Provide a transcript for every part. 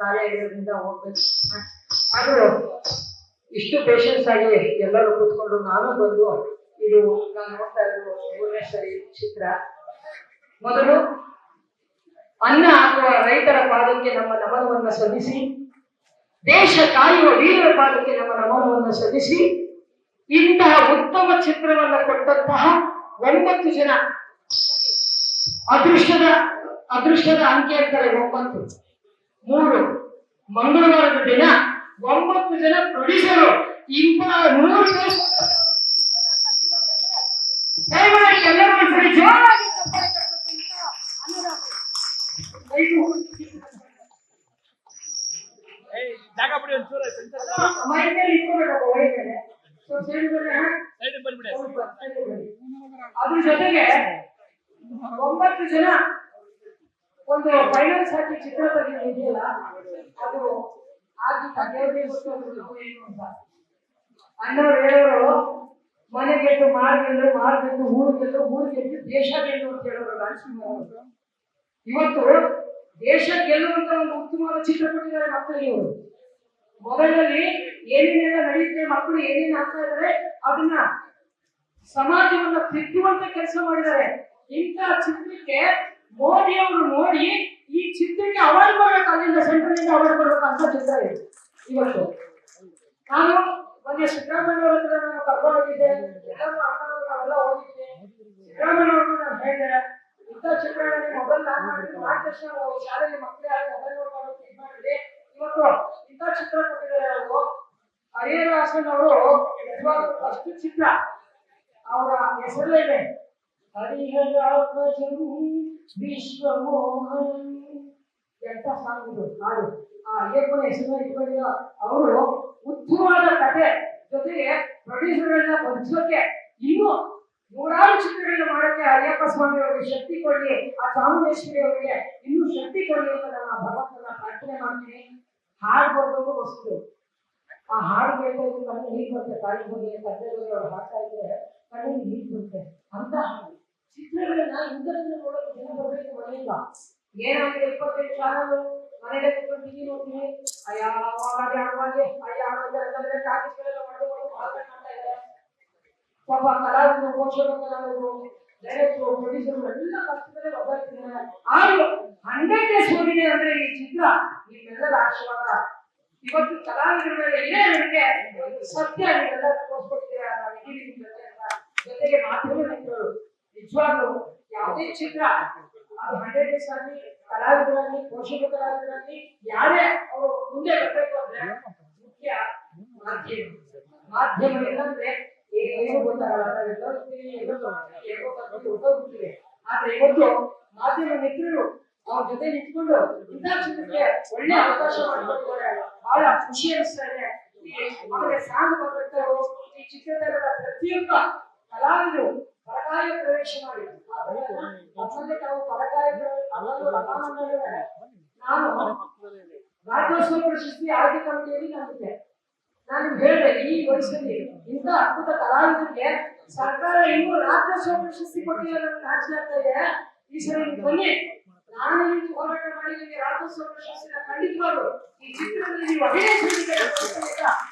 ಕಾರ್ಯ ಇರೋದ್ರಿಂದ ಹೋಗ್ಬೇಕು. ಆದ್ರೂ ಇಷ್ಟು ಪೇಷನ್ಸ್ ಆಗಿ ಎಲ್ಲರೂ ಕೂತ್ಕೊಂಡು ನಾನು ಬಂದು ಇದು ನಾನು ನೋಡ್ತಾ ಇರೋದು 3ನೇ ಸರಿ ಚಿತ್ರ. ಮೊದಲು ಅನ್ನ ಹಾಕುವ ರೈತರ ಪಾದಕ್ಕೆ ನಮ್ಮ ನಮನವನ್ನು ಸಲ್ಲಿಸಿ, ದೇಶ ಕಾಯುವ ವೀರರ ಪಾದಕ್ಕೆ ನಮ್ಮ ನಮನವನ್ನು ಸಲ್ಲಿಸಿ, ಇಂತಹ ಉತ್ತಮ ಚಿತ್ರವನ್ನು ಕೊಟ್ಟಂತಹ 9 ಜನ ಅದೃಷ್ಟದ ಅಂಕೆ ಅಂತಾರೆ 9. 3 ಮಂಗಳವಾರದ ದಿನ 9 ಜನ ಪ್ರೊಡ್ಯೂಸರು ಇಂತಹ 100 ದಯಮಾಡಿ ಎಲ್ಲರೂ ಒಂದ್ಸರಿ ಜೋರಾಗಿ ಚಪ್ಪಾಳೆ ತಟ್ಟಬೇಕು ಅಂತ ಅದ್ರ ಜೊತೆಗೆ 9 ಜನ ಒಂದು ಫೈನಾನ್ಸ್ ಹಾಕಿ ಚಿತ್ರ ತೆಗೆದಿದೆಯಲ್ಲ, ಅದು ಆಗಿ ತಗೆಯೋದೇ ಗೊತ್ತು ಏನು ಅಂತ. ಅಣ್ಣವ್ರು ಹೇಳೋರು, ಮನೆ ಗೆದ್ದು ಮಾರ್ಗೆಲ್ಲು, ಮಾರ್ಗೆದ್ದು ಊರು ಗೆದ್ದು, ಊರು ಗೆದ್ದು ದೇಶ ಗೆಲ್ಲು ಅಂತ ಹೇಳೋರು ರಾಜ್ಕುಮಾರ್. ಇವತ್ತು ದೇಶ ಗೆಲ್ಲುವಂತ ಒಂದು ಉತ್ತಮವಾದ ಚಿತ್ರ ಕೊಟ್ಟಿದ್ದಾರೆ ಮಕ್ಕಳಿಗೆ. ಇವರು ಮೊಬೈಲಲ್ಲಿ ಏನೇನೆಲ್ಲ ನಡೆಯುತ್ತೆ, ಮಕ್ಕಳು ಏನೇನು ಆಗ್ತಾ ಇದ್ದಾರೆ ಅದನ್ನ ಸಮಾಜವನ್ನ ತಿದ್ದುವಂತ ಕೆಲಸ ಮಾಡಿದ್ದಾರೆ. ಇಂತಹ ಚಿತ್ರಕ್ಕೆ ಮೋದಿ ಅವರು ನೋಡಿ ಈ ಚಿತ್ರಕ್ಕೆ ಅವಾರ್ಡ್ ಕೊಡ್ಬೇಕು, ಅಲ್ಲಿಂದ ಸೆಂಟ್ರಲ್ ಇಂದ ಅವಾರ್ಡ್ ಕೊಡ್ಬೇಕು ಅಂತ ಚಿತ್ರ ಇದೆ. ಇವತ್ತು ನಾನು ಮೊನ್ನೆ ಸಿದ್ದರಾಮಯ್ಯ ಅವ್ರ ಹತ್ರ ನಾನು ಕರ್ಕೊಂಡೋಗಿದ್ದೆ, ಎಲ್ಲರೂ ಅಣ್ಣವರು ನಾವೆಲ್ಲ ಹೋಗಿದ್ದೆ. ಸಿದ್ದರಾಮಯ್ಯ ಅವ್ರನ್ನು ನಾನು ಹೇಳಿದೆ, ಇಂಥ ಚಿತ್ರಗಳಲ್ಲಿ ಮೊಬೈಲ್ ಮಾರ್ಗದರ್ಶನ ಶಾಲೆಯಲ್ಲಿ ಮಕ್ಕಳೇ ಮೊಬೈಲ್ ನೋಡ್ಕೊಂಡು ಇದು ಮಾಡಿದ್ರೆ ಇವತ್ತು ಇಂಥ ಚಿತ್ರ ಕೊಟ್ಟಿದ್ದಾರೆ. ಅವರು ಹರಿಹರಹಾಸನ್ ಅವರು ಫಸ್ಟ್ ಚಿತ್ರ, ಅವರ ಹೆಸರಲ್ಲೇ ಇದೆ ಹರಿಹರಾಸನು ವಿಶ್ವಮೋಹನ್. ಎಂತ ಸಾಂಗ್ ಇದು, ಹಾಡು. ಆ ಅಯ್ಯಪ್ಪನ ಹೆಸರನ್ನ ಇಟ್ಕೊಂಡಿರೋ ಅವರು ಉತ್ತಮವಾದ ಕಥೆ ಜೊತೆಗೆ ಪ್ರೊಡ್ಯೂಸರ್ಗಳನ್ನ ಬದುಕೋಕೆ ಇನ್ನೂ 100 ಚಿತ್ರಗಳನ್ನ ಮಾಡೋಕೆ ಅಯ್ಯಪ್ಪ ಸ್ವಾಮಿ ಅವರಿಗೆ ಶಕ್ತಿ ಕೊಡ್ಲಿ, ಆ ಚಾಮುಂಡೇಶ್ವರಿ ಅವರಿಗೆ ಇನ್ನೂ ಶಕ್ತಿ ಕೊಡ್ಲಿ ಅಂತ ನಾನು ಭಗವಂತನ ಪ್ರಾರ್ಥನೆ ಮಾಡ್ತೀನಿ. ಹಾಡು ಬರ್ಬೇಕು ವಸ್ತು, ಆ ಹಾಡು ಕೇಳ್ಬೋದು ಕಣ್ಣು ನೀರು ಬರುತ್ತೆ. ತಾಯಿ ಬಗ್ಗೆ ತಂದೆ ಬಗ್ಗೆ ಅವ್ರು ಹಾಡ್ತಾ ಇದ್ರೆ ಕಣ್ಣಿಗೆ ನೀರು ಬರುತ್ತೆ ಅಂತ ಹಾಡು. ಚಿತ್ರಗಳನ್ನ ಇಂಥದನ್ನ ನೋಡೋಕೆ ಜನ ಬರಬೇಕು ಮನೆಯಿಂದ. ಏನಾಗಿದೆ 28 ಚಾನಲ್ ಮನೆಗೆ ಕೂತ್ಕೊಂಡು ಟಿವಿ ನೋಡ್ತೀವಿ. ಪಾಪ ಕಲಾವಿದರು, ಪೋಷಕರು, ಕಲಾವಿದರು, ಡೈರೆಕ್ಟರು, ಪ್ರೊಡ್ಯೂಸರ್ ಎಲ್ಲ ಕಷ್ಟದಲ್ಲಿ ಒಬ್ಬರಿದ್ದಾರೆ. ಆದ್ರೂ 100 days ಹೋಗಿದೆ ಅಂದ್ರೆ ಈ ಚಿತ್ರ ನಿಮ್ಮೆಲ್ಲರ ಆಶೀರ್ವಾದ ಇವತ್ತು ಕಲಾವಿದರ ಮೇಲೆ ಇದೆ. ನನಗೆ ಸತ್ಯ ನೀವೆಲ್ಲ ತೋರಿಸ್ಕೊಟ್ಟಿದ್ದೀರಾ, ನಾವು ಇದೀವಿ ನಿಮ್ ಜೊತೆ ಅಂತ. ಜೊತೆಗೆ ಮಾಧ್ಯಮ ಮಿತ್ರರು ನಿಜವಾಗ್ಲೂ ಯಾವುದೇ ಚಿತ್ರ ಅದು 100 days ಆಗಿ ಕಲಾವಿದರಾಗಿ, ಪೋಷಕ ಕಲಾವಿದರಾಗಿ ಯಾರೇ ಅವರು ಮುಂದೆ ಬರಬೇಕು ಅಂದ್ರೆ ಮುಖ್ಯ ಮಾಧ್ಯಮ ಇಲ್ಲಂದ್ರೆ ಏನು ಗೊತ್ತಾಗಲ್ಲ. ಆದ್ರೆ ಇವತ್ತು ಮಾಧ್ಯಮ ಮಿತ್ರರು ಅವ್ರ ಜೊತೆ ನಿಂತ್ಕೊಂಡು ಇಂಥ ಚಿತ್ರಕ್ಕೆ ಒಳ್ಳೆ ಅವಕಾಶ ಮಾಡಿಕೊಟ್ಟಿದ್ದಾರೆ. ಬಹಳ ಖುಷಿ ಅನಿಸ್ತಾ ಇದೆ. ಅವರಿಗೆ ಸಾಂಗ್ ಬಂದವರು ಈ ಚಿತ್ರದಲ್ಲಿ ಪ್ರತಿಯೊಬ್ಬ ಕಲಾವಿದರು ಪರಕಾಯ ಪ್ರವೇಶ ಮಾಡಿ ಅದರಲ್ಲಿ ತಾವು ಪರಕಾಯ ನಾನು ರಾಜ್ಯೋತ್ಸವ ಪ್ರಶಸ್ತಿ ಆಯ್ಕೆ ಕಮಿಟಿಯಲ್ಲಿ ನಾನಿದ್ದೆ. ನಾನು ಹೇಳಿದೆ, ಈ ವಯಸ್ಸಲ್ಲಿ ಇಂಥ ಅದ್ಭುತ ಕಲಾವಿದರಿಗೆ ಸರ್ಕಾರ ಇನ್ನೂ ರಾಜ್ಯೋತ್ಸವ ಪ್ರಶಸ್ತಿ ಕೊಟ್ಟಿಲ್ಲ, ನನಗೆ ನಾಚಿಕೆ ಆಗ್ತಾ ಇದೆ. ಈ ಸರಿ ಬನ್ನಿ, ನಾನು ನಿಮ್ಗೆ ಹೋರಾಟ ಮಾಡಿ ನಿಮಗೆ ರಾಜ್ಯೋತ್ಸವ ಪ್ರಶಸ್ತಿನ ಖಂಡಿತವಾಗ್ಲು ಈ ಚಿತ್ರದಲ್ಲಿ ನೀವು ಅಭಿನಯಿಸಲಿಕ್ಕೆ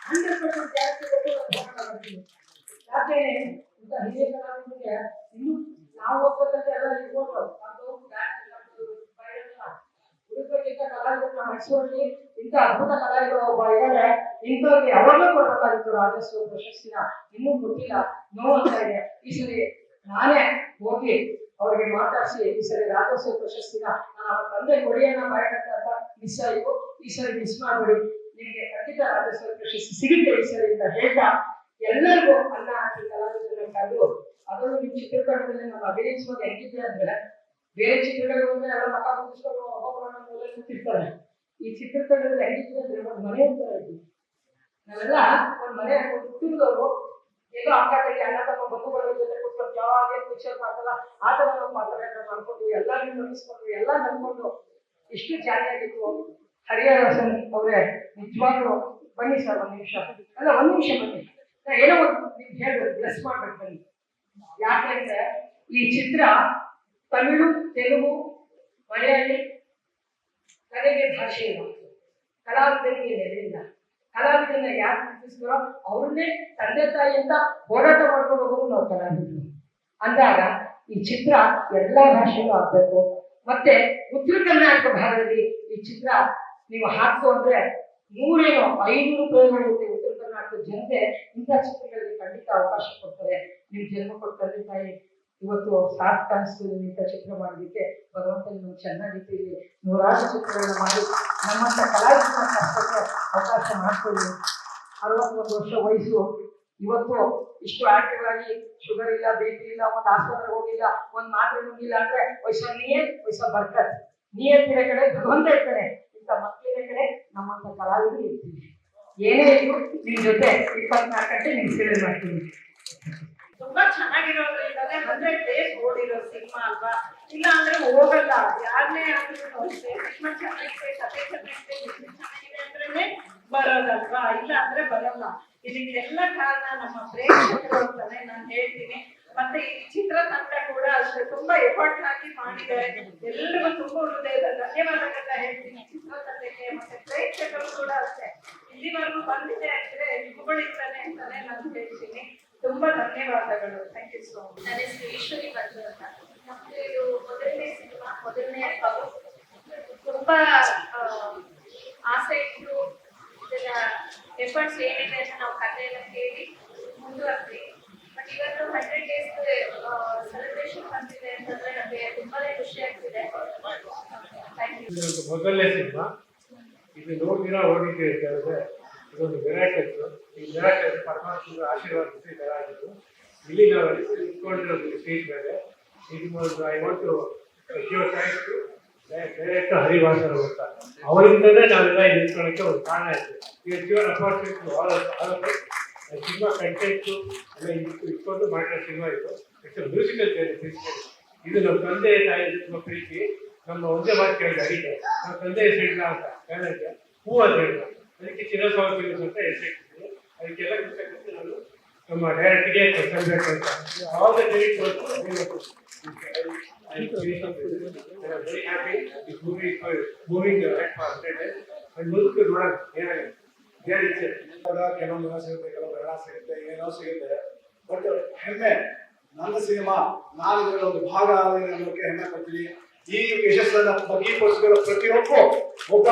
100% ಜಾಸ್ತಿ ಹೋರಾಟ ಮಾಡ್ತೀನಿ. ಯಾಕೆ ಇಂಥ ಹಿರಿಯ ಕಲಾವಿದರಿಗೆ ಇನ್ನು ನಾವು ಹೋಗ್ಬೇಕಂತ ಎಲ್ಲ ಇರ್ಬೋದು. ಹುಡುಗರಿಗಿಂತ ಕಲಾವಿದರನ್ನ ಮೈಸೂರಲ್ಲಿ ಇಂಥ ಅದ್ಭುತ ಕಲಾವಿದರು ಒಬ್ಬ ಇದ್ದಾರೆ. ಇಂಥವ್ರಿಗೆ ಯಾವಾಗಲೂ ಕೊಡಬೇಕಾಗಿತ್ತು ರಾಜ್ಯೋತ್ಸವ ಪ್ರಶಸ್ತಿನ, ಇನ್ನೂ ಕೊಟ್ಟಿಲ್ಲ, ನೋವಾಗ್ತಾ ಇದೆ. ಈ ಸರಿ ನಾನೇ ಹೋಗಿ ಅವ್ರಿಗೆ ಮಾತಾಡಿಸಿ ಈ ಸರಿ ರಾಜ್ಯೋತ್ಸವ ಪ್ರಶಸ್ತಿನ ನಾನು ಅವ್ರ ತಂದೆ ಕೊಡಿಯನ್ನ ಮಾಡಬೇಕಂತ ಅಂತ ಮಿಸ್ ಆಯಿತು. ಈ ಸರಿ ಮಿಸ್ ಮಾಡಬೇಡಿ, ನಿಮಗೆ ಖಂಡಿತ ರಾಜ್ಯೋತ್ಸವ ಪ್ರಶಸ್ತಿ ಸಿಗುತ್ತೆ ಈ ಸರಿ ಅಂತ ಹೇಳ್ತಾ ಎಲ್ಲರಿಗೂ ಅನ್ನ ಹಾಕಿ ಕಲಾವಿದರನ್ನ ಕರೆದು ಅದನ್ನು ನಿಮ್ಮ ಚಿತ್ರತಂಡದಲ್ಲಿ ನಾವು ಅಭಿನಯಿಸುವಾಗ ಹೆಂಗಿದೆ ಅಂದ್ರೆ ಬೇರೆ ಚಿತ್ರಗಳು ಅಂದ್ರೆ ಎಲ್ಲ ಮಕ್ಕ ಮುಗಿಸ್ಕೊಂಡು ಒಬ್ಬೊಬ್ಬರನ್ನ ಮೂಲೆ ಕೂತಿರ್ತಾರೆ. ಈ ಚಿತ್ರತಂಡದಲ್ಲಿ ಹೆಂಗಿದೆ ಅಂದ್ರೆ ಒಂದು ಮನೆ ಅಂತಾರೆ. ನಾವೆಲ್ಲ ಒಂದು ಮನೆ ಹುಟ್ಟಿದವರು ಏನೋ ಅಕ್ಕ ತಂಗಿ ಅಣ್ಣ ತಮ್ಮ ಬಂಧುಗಳ ಜೊತೆ ಕೂತ್ಕೊಂಡು ಯಾವಾಗ ಪಿಕ್ಚರ್ ಮಾಡ್ತಾರ ಆ ತರ ನಾವು ಮಾತಾಡೋಣ ಮಾಡ್ಕೊಂಡು ಎಲ್ಲಾರನ್ನೂ ನಂಬಿಸ್ಕೊಂಡು ಎಲ್ಲ ನಂಬ್ಕೊಂಡು ಇಷ್ಟು ಜಾರಿಯಾಗಿತ್ತು. ಹರಿಹರಹಾಸನ್ ಅವರೇ ನಿಜವಾಗ್ಲೂ ಬನ್ನಿ ಸರ್, ಒಂದು ನಿಮಿಷ ಅಲ್ಲ, ಒಂದು ನಿಮಿಷ ಬನ್ನಿ. ಏನೋ ಒಂದು ನಿಮ್ಗೆ ಹೇಳ್ಬೇಕು, ಬ್ಲೆಸ್ ಮಾಡ್ಬೇಕು ಬನ್ನಿ. ಯಾಕೆಂದ್ರೆ ಈ ಚಿತ್ರ ತಮಿಳು, ತೆಲುಗು, ಮಲಯಾಳಿ, ಕನ್ನಡ ಭಾಷೆ ಕಲಾವಿದರಿಗೆ ನೆಲೆಯಿಲ್ಲ. ಕಲಾವಿದನ್ನ ಯಾರು ಗುರುತಿಸ್ತಾರೋ ಅವ್ರನ್ನೇ ತಂದೆ ತಾಯಿ ಅಂತ ಹೋರಾಟ ಮಾಡ್ಕೊಂಡು ಹೋಗೋರು ನಾವು ಕಲಾವಿದರು. ಅಂದಾಗ ಈ ಚಿತ್ರ ಎಲ್ಲಾ ಭಾಷೆಯಲ್ಲೂ ಆಗ್ಬೇಕು. ಮತ್ತೆ ಉತ್ತರ ಕರ್ನಾಟಕ ಭಾಗದಲ್ಲಿ ಈ ಚಿತ್ರ ನೀವು ಹಾಕು ಅಂದ್ರೆ 500 ರೂಪಾಯಿಗಳಿಗೆ ಉತ್ತರ ಕರ್ನಾಟಕದ ಜನತೆ ಇಂಥ ಚಿತ್ರಗಳಿಗೆ ಖಂಡಿತ ಅವಕಾಶ ಕೊಡ್ತಾರೆ. ನೀವು ಜನ್ಮ ಕೊಟ್ಟ ತಂದೆ ತಾಯಿ ಇವತ್ತು ಸಾರ್ಥಕ ಅನಿಸ್ತು ಇಂಥ ಚಿತ್ರ ಮಾಡೋದಕ್ಕೆ. ಭಗವಂತ ನೀವು ಚೆನ್ನಾಗಿ ರೀತಿಯಲ್ಲಿ ನೂರಾರು ಚಿತ್ರಗಳನ್ನ ಮಾಡಿ ನಮ್ಮಂತ ಕಲಾವಿದರನ್ನ ಕಷ್ಟಕ್ಕೆ ಅವಕಾಶ ಮಾಡ್ಕೊಳ್ಳಿ. 61 ವರ್ಷ ವಯಸ್ಸು, ಇವತ್ತು ಇಷ್ಟು ಆಕ್ಟಿವ್ ಆಗಿ, ಶುಗರ್ ಇಲ್ಲ, BP ಇಲ್ಲ, ಒಂದು ಆಸ್ಪತ್ರೆಗೆ ಹೋಗಿಲ್ಲ, ಒಂದು ಮಾತ್ರೆ ನುಂಗಿಲ್ಲ ಅಂದ್ರೆ ವಯಸ್ಸ ಬರ್ಕತ್ ನಿಯತ್ತಿನ ಕಡೆ ಭಗವಂತ ಇರ್ತಾನೆ. ಇಂಥ ಮಕ್ಕಳಿನ ಕಡೆ ನಮ್ಮಂತ ಕಲಾವಿದರು ಇರ್ತೀವಿ. ಏನೇ ಇದ್ರು ನಿಮ್ ಜೊತೆ 24 ಗಂಟೆ ನಿಮ್ ಸೇವೆ ಮಾಡ್ತೀವಿ. ತುಂಬಾ ಚೆನ್ನಾಗಿರೋದ್ರಿಂದಾನೆ 100 ಡೇಸ್ ಓಡಿರೋ ಸಿನಿಮಾ ಅಲ್ವಾ. ಇಲ್ಲ ಅಂದ್ರೆ ಹೋಗಲ್ಲ ಯಾರನ್ನೇ ಆದ್ರೂ ಅಷ್ಟೇ. ಸಿನಿಮಾ ಚೆನ್ನಾಗಿದೆ, ಕಥೆ ಚೆನ್ನಾಗಿದೆ, ಚೆನ್ನಾಗಿದೆ ಅಂದ್ರೇನೆ ಬರೋದಲ್ವಾ, ಇಲ್ಲ ಅಂದ್ರೆ ಬರಲ್ಲ. ಇದಕ್ಕೆಲ್ಲ ಕಾರಣ ನಮ್ಮ ಪ್ರೇಕ್ಷಕರು ಅಂತಾನೆ ನಾನು ಹೇಳ್ತೀನಿ. ಮತ್ತೆ ಈ ಚಿತ್ರತಂಡ ಕೂಡ ಅಷ್ಟೇ ತುಂಬಾ ಎಫರ್ಟ್ ಹಾಕಿ ಮಾಡಿದ್ದಾರೆ. ಎಲ್ಲರಿಗೂ ತುಂಬಾ ಹೃದಯದ ಧನ್ಯವಾದಗಳನ್ನ ಹೇಳ್ತೀನಿ ಚಿತ್ರತಂಡಕ್ಕೆ. ಮತ್ತೆ ಪ್ರೇಕ್ಷಕರು ಕೂಡ ಅಷ್ಟೇ ಇಲ್ಲಿವರೆಗೂ ಬಂದಿದೆ ಅಂದ್ರೆ ನಿಮ್ಮಗಳಿಂದಾನೆ ಅಂತಾನೆ ನಾನು ಹೇಳ್ತೀನಿ. ತುಂಬಾ ಧನ್ಯವಾದಗಳು. Thank you so much. ನನ್ನ ಹೆಸರು ಈಶ್ವರಿ ಬಂದು ಅಂತ. ನಮ್ದು ಇದು ಮೊದಲನೇ ಸಿನಿಮಾ, ಮೊದಲನೇ ಹಬ್ಬ. ತುಂಬಾ ಆಸೆ ಇಟ್ಟು ಇದೆಲ್ಲ ಎಫರ್ಟ್ಸ್ ಏನಿದೆ ಅಂತ ನಾವು ಕಥೆಯೆಲ್ಲ ಕೇಳಿ ಮುಂದುವರ್ತೀವಿ. ಬಟ್ ಇವತ್ತು 100 ಡೇಸ್ ಸೆಲೆಬ್ರೇಷನ್ ಬಂದಿದೆ ಅಂತಂದ್ರೆ ನಮಗೆ ತುಂಬಾನೇ ಖುಷಿ ಆಗ್ತಿದೆ. Thank you. ಮೊದಲನೇ ಸಿನಿಮಾ ಇದು ನೋಡಿದಿರ ಓಡಿಕೆ ಹೇಳಿದ್ರೆ ಇದೊಂದು ಮಿರಾಕಲ್. ಈ ಮಿರಾಕಲ್ ಪರಮಾತ್ಮನ ಆಶೀರ್ವಾದ ಆಗಿದ್ದು. ಇಲ್ಲಿ ನಾವು ಇಟ್ಕೊಂಡಿರೋದು ಸ್ಟೇಜ್ ಮೇಲೆ. ಇದು I want to give thanks to director Harivasar ಅಂತ. ಅವರಿಂದಲೇ ನಾವೆಲ್ಲ ನಿಂತ್ಕೊಳ್ಳೋಕ್ಕೆ ಒಂದು ಕಾರಣ ಆಯಿತು. ಈಗ ಗಿವನ್ ಅಪಾರ್ಚುನಿಟಿ ಸಿನಿಮಾ ಕಂಟೆಂಟು ಎಲ್ಲ ಇಟ್ಕೊಂಡು ಮಾಡಿರೋ ಸಿನಿಮಾ ಇದು. It's musical basically. ಇದು ನಮ್ಮ ತಂದೆ ತಾಯಿ ತುಂಬ ಪ್ರೀತಿ. ನಮ್ಮ ಒಂದೇ ಮಾತು ಕೇಳಿದೆ ಅಡಿಗೆ, ನಮ್ಮ ತಂದೆ ಹೆಸರಿಲ್ಲ ಅಂತ ಹೇಳಕ್ಕೆ ಹೂ ಅಂತ ಹೇಳಿದ. ಅದಕ್ಕೆ ಚಿರಸ್ವಾಮಿ ಫಿಲ್ಮ್ಸ್ ಅಂತ ಹೆಸರಿಟ್ಟಿದ್ದೀನಿ. ಅದಕ್ಕೆಲ್ಲ ಕೃತಜ್ಞತೆ ನಾನು ನಮ್ಮ ಡೈರೆಕ್ಟ್ಗೆ ಸಲ್ಲಬೇಕು ಅಂತ. All the credit goes to I'm very happy this movie is moving ahead for 100 days. And ಮುಂದಕ್ಕೆ ನೋಡೋಣ ಏನಾಗಿದೆ. ಕೆಲವೊಂದು ಸಿಗುತ್ತೆ, ಕೆಲವೊಂದು ಹಣ ಸಿಗುತ್ತೆ, ಏನೋ ಸಿಗುತ್ತೆ. ಬಟ್ ಹೆಮ್ಮೆ, ನನ್ನ ಸಿನಿಮಾ ನಾನು ಇದರಲ್ಲಿ ಒಂದು ಭಾಗ ಅನ್ನೋಕ್ಕೆ ಹೆಮ್ಮೆ ಪಡ್ತೀನಿ. ಈ ಯಶಸ್ಸನ್ನ ಬಗೆಹರಿಸಿದ ಒಬ್ಬ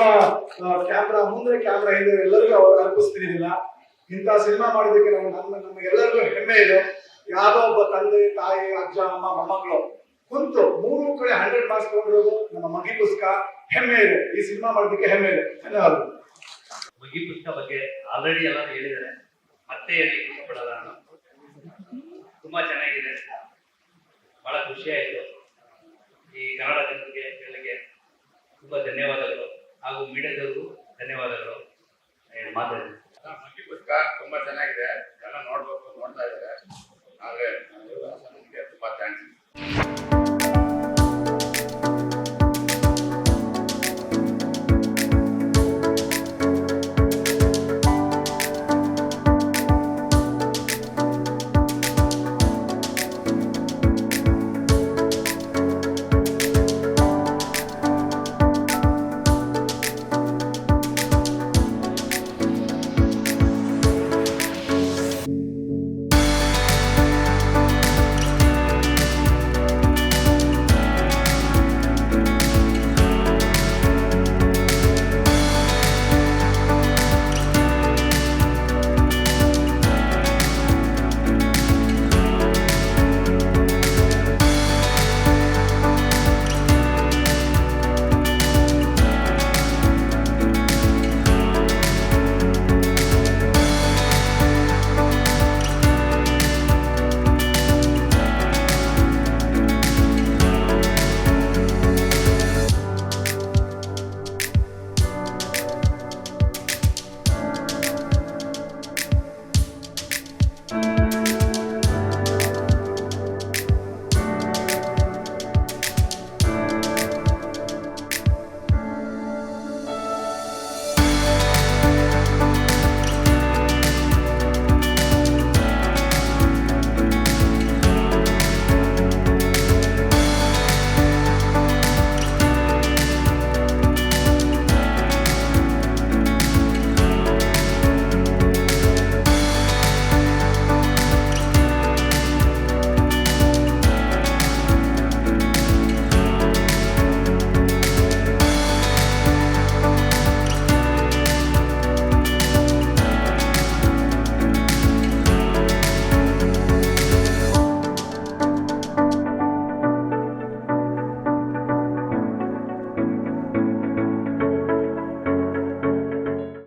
ಕ್ಯಾಮ್ರಾ ಮುಂದೆ ಕ್ಯಾಮ್ರಾ ಹಿಂದೆ ಎಲ್ಲರಿಗೂ ಅವ್ರು ಅರ್ಪಿಸ್ತೀನಿ. ಇಂಥ ಸಿನಿಮಾ ಮಾಡಿದ್ದಕ್ಕೆ ನಮಗೆಲ್ಲರಿಗೂ ಹೆಮ್ಮೆ ಇದೆ. ಯಾವುದೋ ಒಬ್ಬ ತಂದೆ ತಾಯಿ ಅಜ್ಜ ಅಮ್ಮ ಮೊಮ್ಮಕ್ಕಳು ಕುಂತು 3 ಕಡೆ 100 ಮಾರ್ಕ್ಸ್ ತಗೊಂಡಿರೋದು ನಮ್ಮ ಮಗಿ ಪುಸ್ತಕ ಹೆಮ್ಮೆ ಇದೆ. ಈ ಸಿನಿಮಾ ಮಾಡೋದಕ್ಕೆ ಹೆಮ್ಮೆ ಇದೆ. ಧನ್ಯವಾದಗಳು. ಮಗಿ ಪುಸ್ತಕ ಬಗ್ಗೆ ಆಲ್ರೆಡಿ ಎಲ್ಲ ಹೇಳಿದ್ದಾರೆ, ಮತ್ತೆ ಹೇಳಿ ಇಷ್ಟಪಡಲ್ಲ ನಾನು. ತುಂಬಾ ಚೆನ್ನಾಗಿದೆ, ಬಹಳ ಖುಷಿ ಆಯಿತು. ಈ ಕನ್ನಡ ಜನರಿಗೆ ಎಲ್ಲರಿಗೆ ತುಂಬಾ ಧನ್ಯವಾದಗಳು, ಹಾಗೂ ಮೀಡಿಯಾದವ್ರಿಗೂ ಧನ್ಯವಾದಗಳು. ಮಾತಾಡಿ ಮಗಿ ಪುಸ್ತಕ ತುಂಬಾ ಚೆನ್ನಾಗಿದೆ, ಎಲ್ಲ ನೋಡ್ಬೇಕು, ನೋಡ್ತಾ ಇದ್ದಾರೆ.